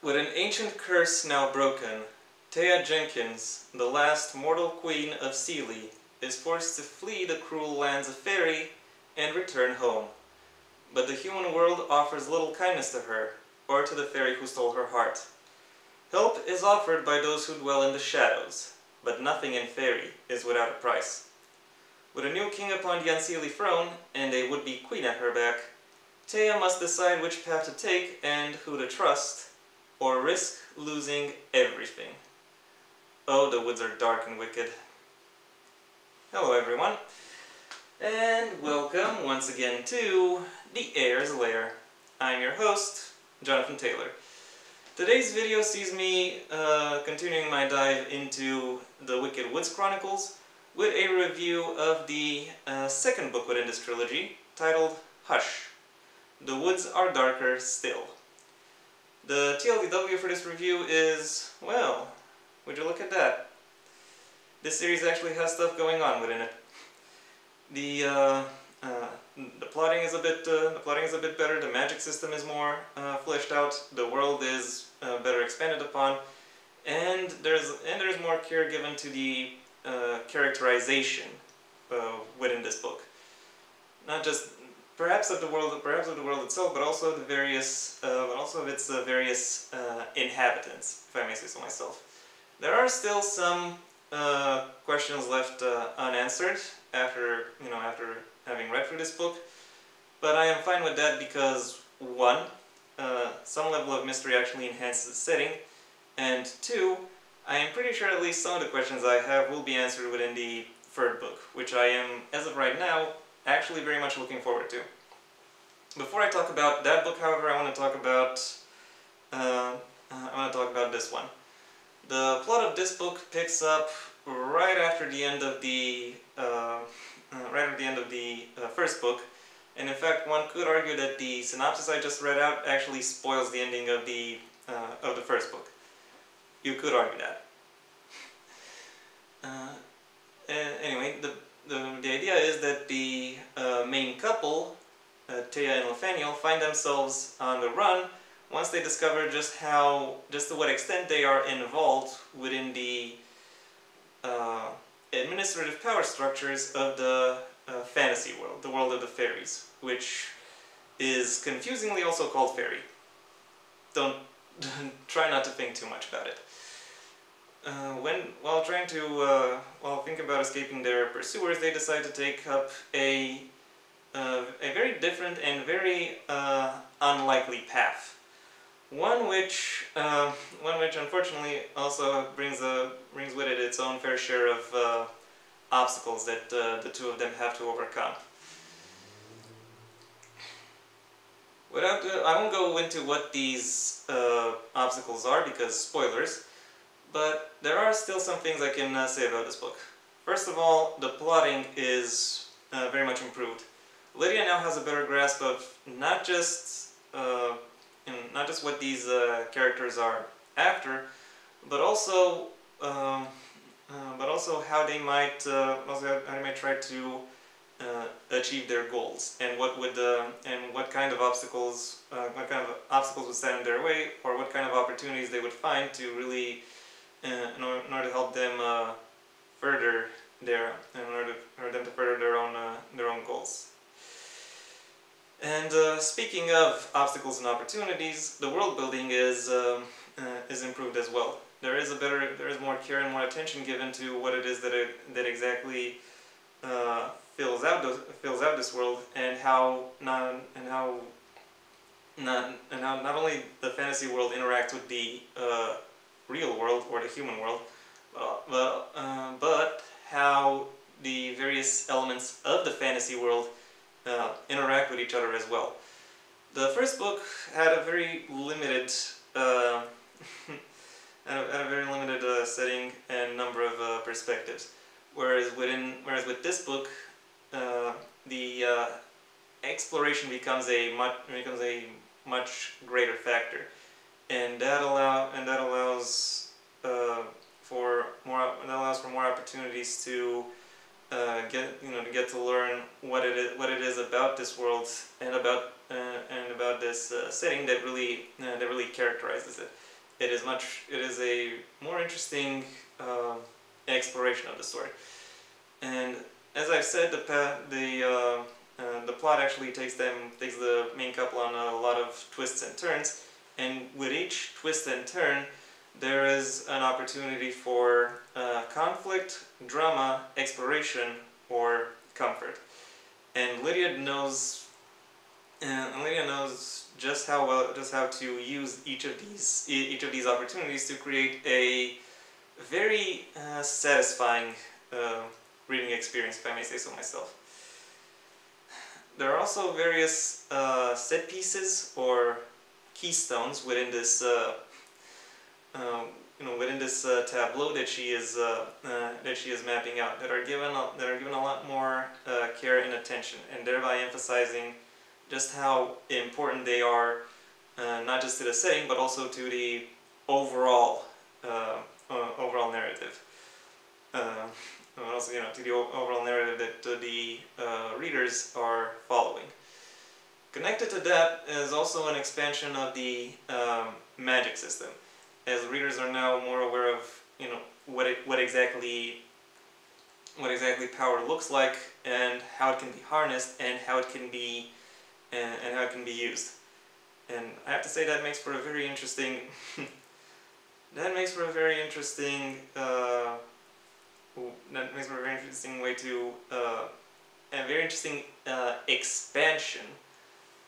With an ancient curse now broken, Thea Jenkins, the last mortal queen of Sealy, is forced to flee the cruel lands of Fairy and return home. But the human world offers little kindness to her, or to the fairy who stole her heart. Help is offered by those who dwell in the shadows, but nothing in Fairy is without a price. With a new king upon the Unseelie throne, and a would-be queen at her back, Thea must decide which path to take and who to trust, or risk losing everything. Oh, the woods are dark and wicked. Hello everyone, and welcome once again to the Heir's Lair. I'm your host, Jonathan Taylor. Today's video sees me continuing my dive into the Wicked Woods Chronicles with a review of the second book within this trilogy, titled Hush. The Woods Are Darker Still. The TLDW for this review is, well, would you look at that? This series actually has stuff going on within it. The plotting is a bit better. The magic system is more fleshed out. The world is better expanded upon, and there's more care given to the characterization within this book. Not just perhaps of the world itself, but also the various, of its various inhabitants, if I may say so myself. There are still some questions left unanswered after having read through this book, but I am fine with that because one, some level of mystery actually enhances the setting, and two, I am pretty sure at least some of the questions I have will be answered within the third book, which I am, as of right now, actually very much looking forward to. Before I talk about that book, however, I want to talk about this one. The plot of this book picks up right after the end of the first book, and in fact, one could argue that the synopsis I just read out actually spoils the ending of the first book. You could argue that. Anyway, the idea is that the main couple, Thea and Nathaniel, find themselves on the run once they discover just to what extent they are involved within the administrative power structures of the fantasy world, the world of the fairies, which is confusingly also called Fairy. Don't try not to think too much about it. While thinking about escaping their pursuers, they decide to take up a very different and very unlikely path. One which unfortunately also brings with it its own fair share of obstacles that the two of them have to overcome. I won't go into what these obstacles are because spoilers, but there are still some things I can say about this book. First of all, the plotting is very much improved. Lydia now has a better grasp of not just what these characters are after, but also how they might try to achieve their goals, and what kind of obstacles would stand in their way, or what kind of opportunities they would find to really in order to help them further their own goals. And speaking of obstacles and opportunities, the world building is improved as well. There is more care and more attention given to what it is that exactly fills out this world, and how not only the fantasy world interacts with the real world or the human world, but how the various elements of the fantasy world interact with each other as well. The first book had a very limited setting and number of perspectives, whereas with this book, the exploration becomes a much greater factor, and that allows for more opportunities to get to learn what it is about this world and about this setting that really characterizes it. it is a more interesting exploration of the story. And as I've said, the plot actually takes the main couple on a lot of twists and turns, and with each twist and turn, there is an opportunity for conflict, drama, exploration, or comfort. And Lydia knows just how to use each of these opportunities to create a very satisfying reading experience, if I may say so myself. There are also various set pieces or keystones within this tableau that she is mapping out that are given a lot more care and attention, and thereby emphasizing just how important they are, not just to the setting but also to the overall narrative. Also, to the overall narrative that the readers are following. Connected to that is also an expansion of the magic system, as readers are now more aware of what exactly power looks like and how it can be harnessed and how it can be used. And I have to say that makes for a very interesting way to a very interesting expansion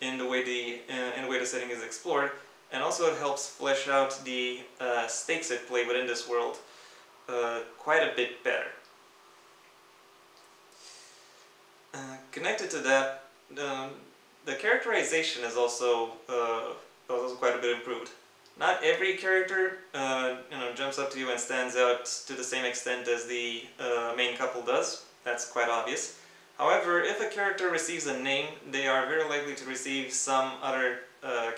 in the way the setting is explored, and also it helps flesh out the stakes at play within this world quite a bit better. Connected to that, the characterization is also quite a bit improved. Not every character jumps up to you and stands out to the same extent as the main couple does. That's quite obvious. However, if a character receives a name, they are very likely to receive some other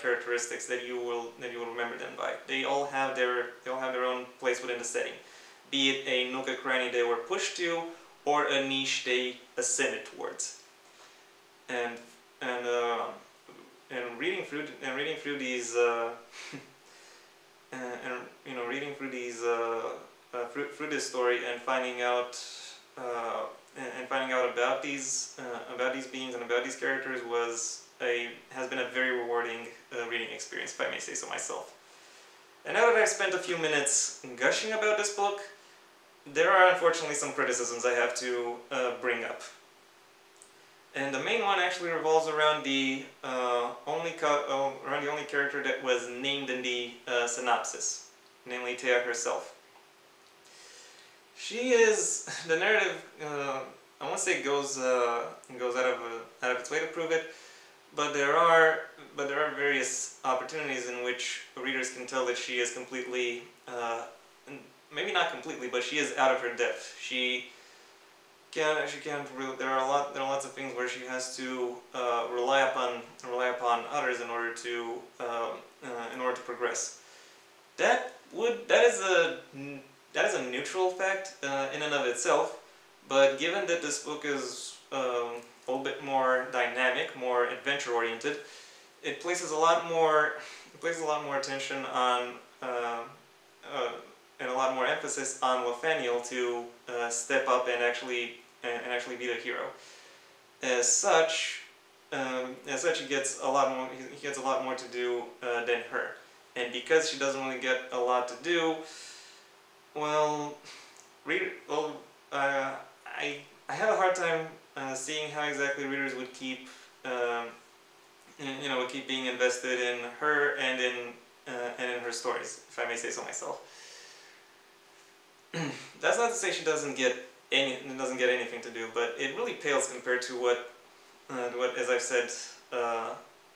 characteristics that you will remember them by. They all have their own place within the setting, be it a nook or cranny they were pushed to, or a niche they ascended towards. And reading through these through this story and finding out about these beings and about these characters has been a very rewarding reading experience, if I may say so myself. And now that I've spent a few minutes gushing about this book, there are unfortunately some criticisms I have to bring up. And the main one actually revolves around the only character that was named in the synopsis, namely Thea herself. She is the narrative. I won't say goes out of its way to prove it, but there are various opportunities in which readers can tell that she is completely, maybe not completely, but she is out of her depth. She can't really. There are lots of things where she has to rely upon others in order to progress. That is a neutral fact in and of itself, but given that this book is a little bit more dynamic, more adventure oriented, it places a lot more attention on and a lot more emphasis on Nathaniel to step up and actually be the hero. As such, he gets a lot more to do than her, and because she doesn't really get a lot to do, well, I have a hard time seeing how exactly readers would keep being invested in her and in her stories, if I may say so myself. That's not to say she doesn't get anything to do, but it really pales compared to what as I've said,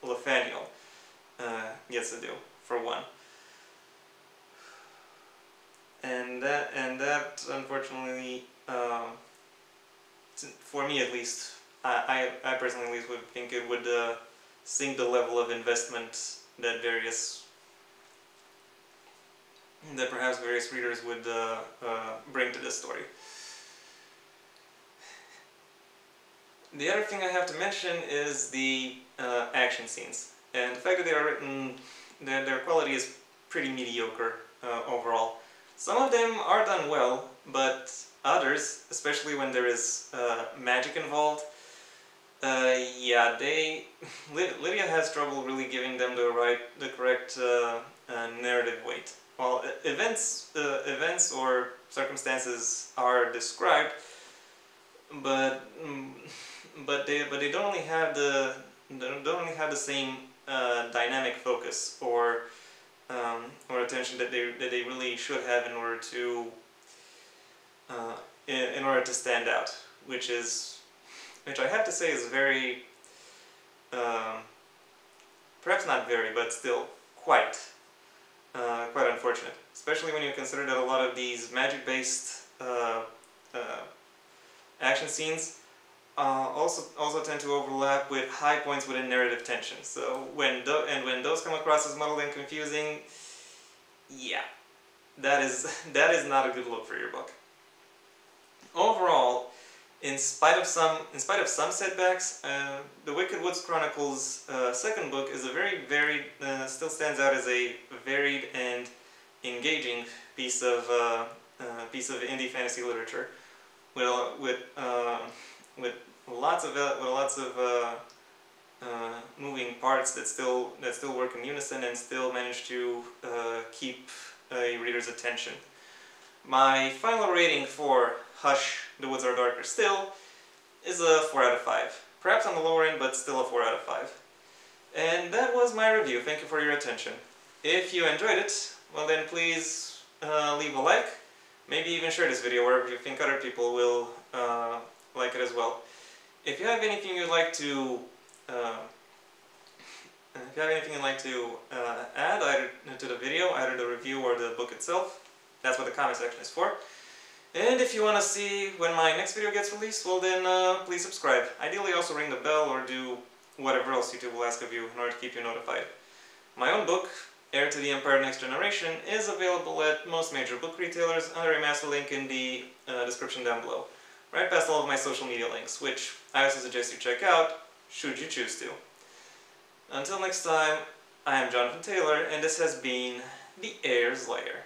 Nathaniel gets to do, for one. And that unfortunately, for me at least, I personally at least would think it would sink the level of investment that perhaps various readers would bring to this story. The other thing I have to mention is the action scenes, and the fact that they are written, their quality is pretty mediocre overall. Some of them are done well, but others, especially when there is magic involved, yeah, Lydia has trouble really giving them the correct narrative weight. While events or circumstances are described, but they don't really have the same dynamic focus or attention that they really should have in order to stand out, which I have to say is very perhaps not very, but still quite unfortunate, especially when you consider that a lot of these magic-based action scenes also tend to overlap with high points within narrative tension. So when those come across as muddled and confusing, yeah, that is not a good look for your book. Overall, in spite of some setbacks, the Wicked Woods Chronicles second book is a very varied, still stands out as a varied and engaging piece of indie fantasy literature, with lots of moving parts that still work in unison and still manage to keep a reader's attention. My final rating for Hush, The Woods Are Darker Still is a 4 out of 5. Perhaps on the lower end, but still a 4 out of 5. And that was my review. Thank you for your attention. If you enjoyed it, well then please leave a like. Maybe even share this video wherever you think other people will like it as well. If you have anything you'd like to add either to the video, either the review or the book itself, that's what the comment section is for. And if you want to see when my next video gets released, well then please subscribe. Ideally also ring the bell or do whatever else YouTube will ask of you in order to keep you notified. My own book, Heir to the Empire Next Generation, is available at most major book retailers under a massive link in the description down below, right past all of my social media links, which I also suggest you check out, should you choose to. Until next time, I am Jonathan Taylor, and this has been The Heir's Lair.